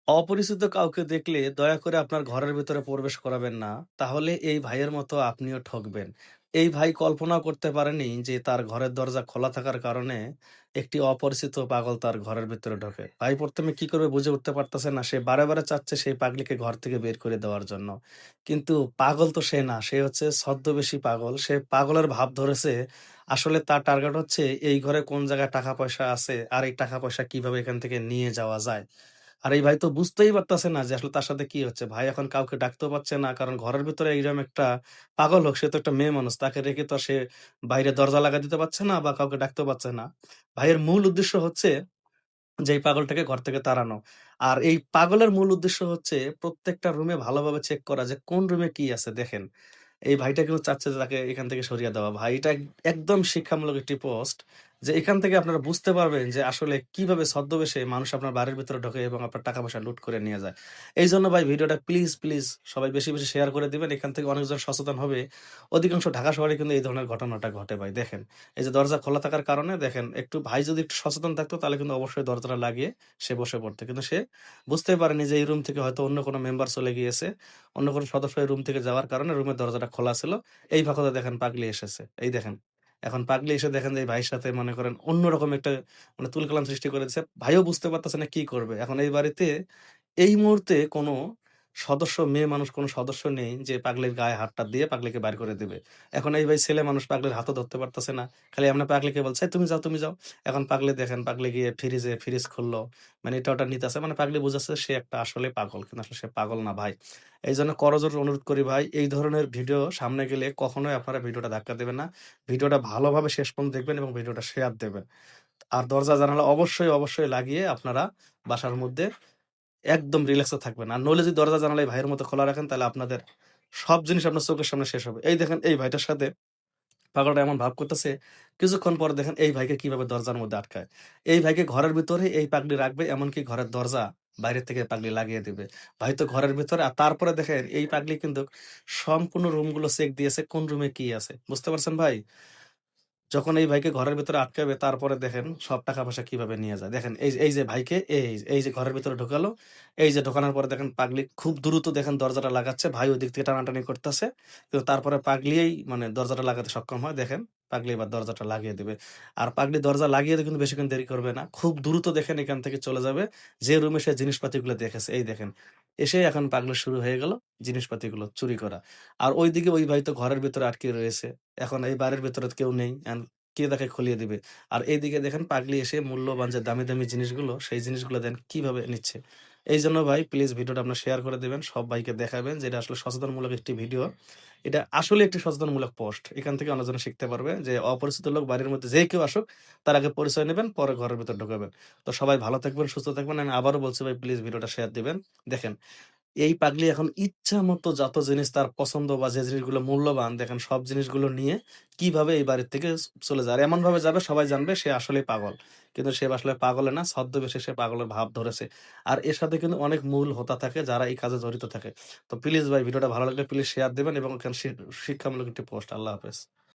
অপরিচিত কাউকে দেখলে দয়া করে আপনার ঘরের ভেতরে প্রবেশ করাবেন না। তাহলে এই ভাইয়ের মতো আপনিও ঠকবেন। এই ভাই কল্পনাও করতে পারেনি যে তার ঘরের দরজা খোলা থাকার কারণে একটি অপরিচিত পাগল তার ঘরের ভেতরে ঢোকে। ভাই ১ম এ কি করবে বুঝে উঠতে পারতেছে না। সে বারে, বারে চাচ্ছে সেই পাগলিকে ঘর থেকে বের করে দেওয়ার জন্য। কিন্তু পাগল তো সে না। সে হচ্ছে ছদ্মবেশী পাগল। সে পাগলের ভাব ধরেছে। আসলে তার টার্গেট হচ্ছে এই ঘরে কোন জায়গায় টাকা-পয়সা আছে আর এই টাকা-পয়সা কিভাবে এখান থেকে নিয়ে যাওয়া যায়। আর এই ভাই তো বুঝতেই পারতেছে না যে আসলে তার সাথে কি হচ্ছে। ভাই এখন কাউকে ডাকতেও পারছে না। কারণ ঘরের ভিতরে এইরকম একটা পাগল লোক, সে তো একটা মেয়ে মানুষ। তাকে রেখে তো আর সে বাইরে দরজা লাগা দিতে পারছে না বা কাউকে ডাকতেও পারছে না। ভাইয়ের মূল উদ্দেশ্য হচ্ছে যে এই পাগলটাকে ঘর থেকে তাড়ানো। আর এই পাগলের মূল উদ্দেশ্য হচ্ছে প্রত্যেকটা রুমে ভালোভাবে চেক করা যে কোন রুমে কি আছে দেখেন। এই ভাইটা কিন্তু চাচ্ছে যে তাকে এখান থেকে সরিয়ে দেওয়া। ভাই এটা একদম শিক্ষামূলক একটি পোস্ট, যে এখান থেকে আপনারা বুঝতে পারবেন যে আসলে কিভাবে ছদ্মবেশে মানুষ আপনার বাড়ির ভিতরে ঢোকে এবং আপনার টাকা-পয়সা লুট করে নিয়ে যায়। এইজন্য ভাই ভিডিওটা প্লিজ, প্লিজ সবাই বেশি, বেশি শেয়ার করে দিবেন। এখান থেকে অনেকজন সচেতন হবে। অধিকাংশ ঢাকা শহরে কিন্তু এই ধরনের ঘটনাটা ঘটে ভাই। দেখেন, এই যে দরজা খোলা থাকার কারণে দেখেন একটু ভাই যদি একটু সচেতন থাকতো তাহলে কিন্তু অবশ্যই দরজাটা লাগিয়ে সে বসে পড়তো। কিন্তু সে বুঝতেই পারেনি যে এই রুম থেকে হয়তো অন্য কোনো মেম্বার চলে গিয়েছে। অন্য কোনো সদস্য এই রুম থেকে যাওয়ার কারণে রুমের দরজাটা খোলা ছিল। এই ফাঁকে দেখেন পাগলি এসেছে। এই দেখেন। এখন পাগলি এসে দেখেন যে এই ভাইয়ের সাথে মনে করেন অন্যরকম একটা তুলকালাম সৃষ্টি করে দিছে। ভাইও বুঝতে পারতেছে না কি করবে। এখন এই বাড়িতে এই মুহূর্তে কোনো সদস্য, মেয়ে মানুষ কোনো সদস্য নেই যে পাগলির গায়ে হাতটা দিয়ে পাগলিকে বাইর করে দিবে। এখন এই ভাই ছেলে মানুষ, পাগলির হাতও ধরতে পারতেছে না। খালি এমনি পাগলিকে বলছে, "এই তুমি যাও, তুমি যাও।" এখন পাগলি দেখেন, পাগলি গিয়ে ফ্রিজ খুললো। মানে এটা ওটা নিতেছে। মানে পাগলি বুঝাচ্ছে সে একটা আসলে পাগল। কিন্তু আসলে সে পাগল না ভাই। এইজন্য করজোড়ে অনুরোধ করি ভাই, এই ধরনের ভিডিও সামনে গেলে কখনোই আপনারা ভিডিওটা ধাক্কা দিবেন না। ভিডিওটা ভালোভাবে শেষ পর্যন্ত দেখবেন এবং ভিডিওটা শেয়ার দেবেন। আর দরজা জানালা অবশ্যই, অবশ্যই লাগিয়ে আপনারা বাসার মধ্যে একদম রিল্যাক্সে থাকবেন। আর নইলে যদি দরজা জানালা এই ভাইয়ের মতো খোলা রাখেন তাহলে আপনাদের সব জিনিস আপনার চোখের সামনে শেষ হবে। এই দেখেন এই ভাইটার সাথে পাগলটা এমন ভাব করতেছে, কিছুক্ষণ পরে দেখেন এই ভাইকে কিভাবে দরজার মধ্যে আটকায়। এই ভাইকে ঘরের ভিতরে এই পাগড়ি রাখবে, এমনকি ঘরের দরজা বাইরে থেকে পাগড়ি লাগিয়ে দিবে। ভাই তো ঘরের ভিতরে, আর তারপরে দেখেন এই পাগলি কিন্তু সম্পূর্ণ রুমগুলো চেক দিয়েছে কোন রুমে কি আছে। বুঝতে পারছেন ভাই? যখন এই ভাইকে ঘরের ভেতরে আটকাবে তারপরে দেখেন সব টাকা-পয়সা কিভাবে নিয়ে যায়। দেখেন এই যে ভাইকে এই যে ঘরের ভেতরে ঢুকালো। এই যে ঢোকানোর পরে দেখেন পাগলি খুব দ্রুত দেখেন দরজাটা লাগাচ্ছে। ভাই ওদিক থেকে টানাটানি করতেছে। কিন্তু তারপরে পাগলিই দরজাটা লাগাতে সক্ষম হয়। দেখেন পাগলি এবার দরজাটা লাগিয়ে দিবে। আর পাগলি দরজা লাগিয়ে দিয়ে কিন্তু বেশিক্ষণ দেরি করবে না। খুব দ্রুত দেখেন এখান থেকে চলে যাবে। যে রুমে সে জিনিসপাতিগুলো দেখেছে এই দেখেন। এসে এখন পাগলা শুরু হয়ে গেল জিনিসপাতিগুলো চুরি করা। আর ওইদিকে ওই ভাই তো ঘরের ভেতরে আটকে রয়েছে। এখন এই বাড়ির ভেতরে কেউ নেই। কে তাকে খুলিয়ে দিবে? আর এইদিকে দেখেন পাগলি এসে মূল্যবান যে দামি, দামি জিনিসগুলো, সেই জিনিসগুলো দেন কিভাবে নিচ্ছে। এইজন্য ভাই প্লিজ ভিডিওটা আপনার শেয়ার করে দিবেন। সব ভাইকে দেখাবেন যে এটা আসলে সচেতনমূলক একটি ভিডিও। এটা আসলে একটি সচেতনমূলক পোস্ট। এখান থেকে অন্যজন শিখতে পারবে যে অপরিচিত লোক বাড়ির মধ্যে যে কেউ আসুক, তার আগে পরিচয় নেবেন, পরে ঘরের ভেতর ঢুকাবেন। তো সবাই ভালো থাকবেন, সুস্থ থাকবেন। আমি আবারও বলছি ভাই প্লিজ ভিডিওটা শেয়ার দিবেন। দেখেন এই পাগলি এখন ইচ্ছামত যত জিনিস তার পছন্দ বা যে জিনিসগুলো মূল্যবান দেখেন সব জিনিসগুলো নিয়ে কিভাবে এই বাড়ির থেকে চলে যায়। আর এমনভাবে যাবে সবাই জানবে সে আসলেই পাগল। কিন্তু সে আসলে পাগলে না, ছদ্মবেশে সে পাগলের ভাব ধরেছে। আর এর সাথে কিন্তু অনেক মূল হোতা থাকে যারা এই কাজে জড়িত থাকে। তো প্লিজ ভাই ভিডিওটা ভালো লাগলে প্লিজ শেয়ার দিবেন এবং এখানে শিক্ষামূলক একটি পোস্ট। আল্লাহ হাফেজ।